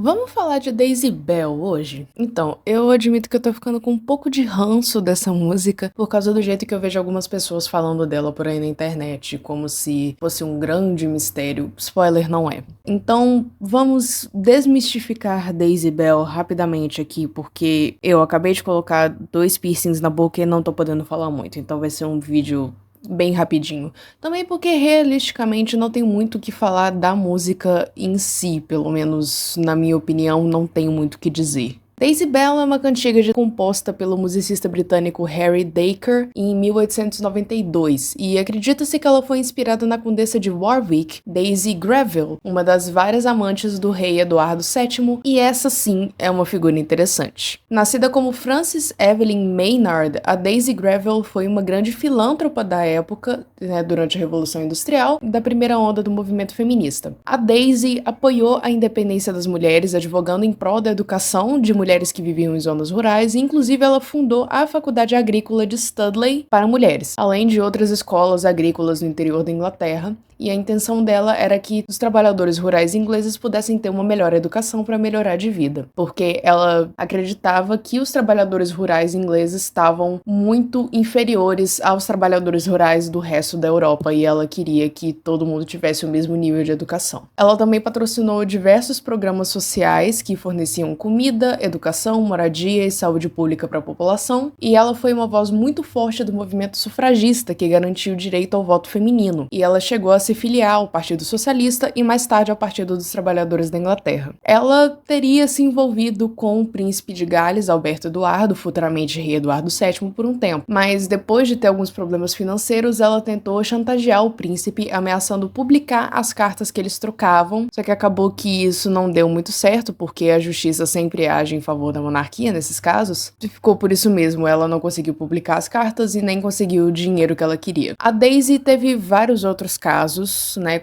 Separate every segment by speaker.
Speaker 1: Vamos falar de Daisy Bell hoje? Então, eu admito que eu tô ficando com um pouco de ranço dessa música por causa do jeito que eu vejo algumas pessoas falando dela por aí na internet, como se fosse um grande mistério. Spoiler, não é. Então, vamos desmistificar Daisy Bell rapidamente aqui, porque eu acabei de colocar 2 piercings na boca e não tô podendo falar muito, então vai ser um vídeo bem rapidinho. Também porque realisticamente não tem muito o que falar da música em si, pelo menos na minha opinião, não tenho muito o que dizer. Daisy Bell é uma cantiga composta pelo musicista britânico Harry Daker em 1892 e acredita-se que ela foi inspirada na condessa de Warwick, Daisy Greville, uma das várias amantes do rei Eduardo VII, e essa sim é uma figura interessante. Nascida como Frances Evelyn Maynard, a Daisy Greville foi uma grande filântropa da época, durante a Revolução Industrial, e da primeira onda do movimento feminista. A Daisy apoiou a independência das mulheres, advogando em prol da educação de mulheres que viviam em zonas rurais, e inclusive ela fundou a Faculdade Agrícola de Studley para mulheres, além de outras escolas agrícolas no interior da Inglaterra, e a intenção dela era que os trabalhadores rurais ingleses pudessem ter uma melhor educação para melhorar de vida, porque ela acreditava que os trabalhadores rurais ingleses estavam muito inferiores aos trabalhadores rurais do resto da Europa, e ela queria que todo mundo tivesse o mesmo nível de educação. Ela também patrocinou diversos programas sociais que forneciam comida, educação, moradia e saúde pública para a população, e ela foi uma voz muito forte do movimento sufragista que garantiu o direito ao voto feminino, e ela chegou a se filiar ao Partido Socialista e mais tarde ao Partido dos Trabalhadores da Inglaterra. Ela teria se envolvido com o príncipe de Gales, Alberto Eduardo, futuramente rei Eduardo VII, por um tempo, mas depois de ter alguns problemas financeiros, ela tentou chantagear o príncipe, ameaçando publicar as cartas que eles trocavam, só que acabou que isso não deu muito certo, porque a justiça sempre age em favor da monarquia nesses casos, e ficou por isso mesmo, ela não conseguiu publicar as cartas e nem conseguiu o dinheiro que ela queria. A Daisy teve vários outros casos,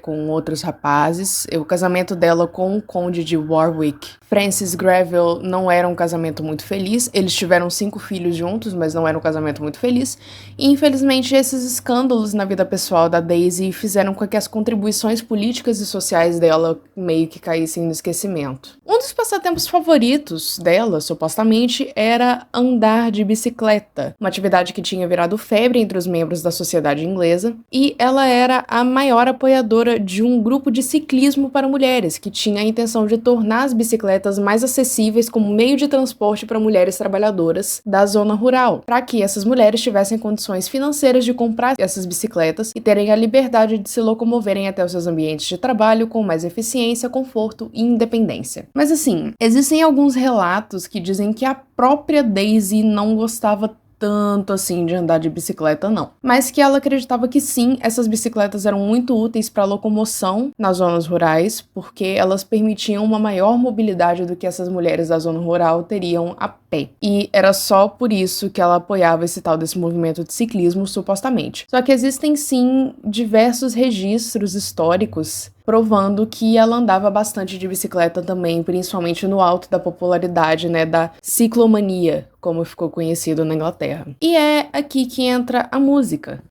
Speaker 1: com outros rapazes. O casamento dela com o conde de Warwick, Francis Greville, não era um casamento muito feliz. Eles tiveram 5 filhos juntos, mas não era um casamento muito feliz. E, infelizmente, esses escândalos na vida pessoal da Daisy fizeram com que as contribuições políticas e sociais dela meio que caíssem no esquecimento. Um dos passatempos favoritos dela, supostamente, era andar de bicicleta, uma atividade que tinha virado febre entre os membros da sociedade inglesa, e ela era a maior apoiadora de um grupo de ciclismo para mulheres, que tinha a intenção de tornar as bicicletas mais acessíveis como meio de transporte para mulheres trabalhadoras da zona rural, para que essas mulheres tivessem condições financeiras de comprar essas bicicletas e terem a liberdade de se locomoverem até os seus ambientes de trabalho com mais eficiência, conforto e independência. Mas assim, existem alguns relatos que dizem que a própria Daisy não gostava tanto assim de andar de bicicleta, não. Mas que ela acreditava que sim, essas bicicletas eram muito úteis para locomoção nas zonas rurais, porque elas permitiam uma maior mobilidade do que essas mulheres da zona rural teriam a pé. E era só por isso que ela apoiava esse tal desse movimento de ciclismo, supostamente. Só que existem sim diversos registros históricos provando que ela andava bastante de bicicleta também, principalmente no alto da popularidade, da ciclomania, como ficou conhecido na Inglaterra. E é aqui que entra a música.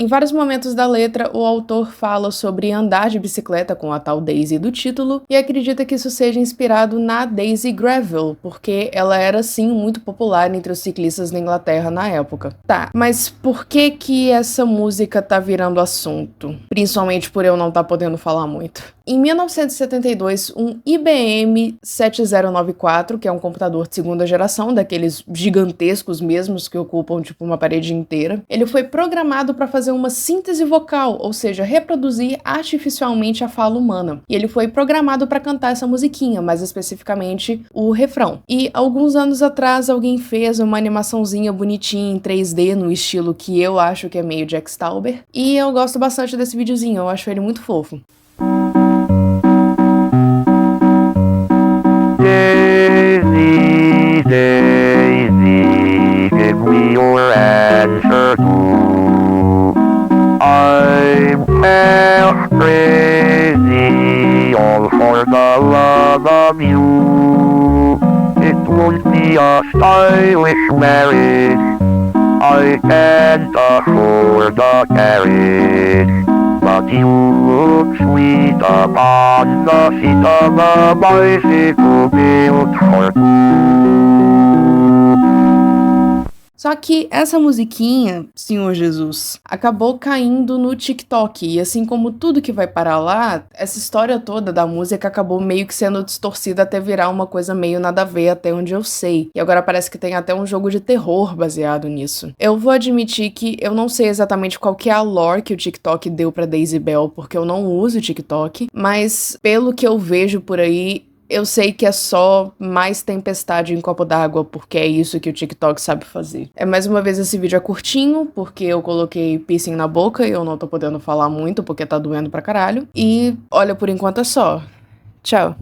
Speaker 1: Em vários momentos da letra, o autor fala sobre andar de bicicleta com a tal Daisy do título e acredita que isso seja inspirado na Daisy Gravel, porque ela era sim muito popular entre os ciclistas na Inglaterra na época. Tá, mas por que que essa música tá virando assunto? Principalmente por eu não estar podendo falar muito. Em 1972, um IBM 7094, que é um computador de segunda geração, daqueles gigantescos mesmos que ocupam tipo uma parede inteira, ele foi programado para fazer uma síntese vocal, ou seja, reproduzir artificialmente a fala humana. E ele foi programado para cantar essa musiquinha, mais especificamente o refrão. E alguns anos atrás alguém fez uma animaçãozinha bonitinha em 3D no estilo que eu acho que é meio Jack Stauber, e eu gosto bastante desse videozinho, eu acho ele muito fofo.
Speaker 2: Daisy, Daisy, give me your answer too. I'm half crazy, all for the love of you. It won't be a stylish marriage, I can't afford a carriage. But you look sweet upon the seat of a bicycle built for two.
Speaker 1: Só que essa musiquinha, Senhor Jesus, acabou caindo no TikTok, e assim como tudo que vai parar lá, essa história toda da música acabou meio que sendo distorcida até virar uma coisa meio nada a ver, até onde eu sei. E agora parece que tem até um jogo de terror baseado nisso. Eu vou admitir que eu não sei exatamente qual que é a lore que o TikTok deu pra Daisy Bell, porque eu não uso o TikTok, mas pelo que eu vejo por aí, eu sei que é só mais tempestade em copo d'água, porque é isso que o TikTok sabe fazer. Mais uma vez, esse vídeo é curtinho, porque eu coloquei piercing na boca e eu não tô podendo falar muito, porque tá doendo pra caralho. E, olha, por enquanto é só. Tchau.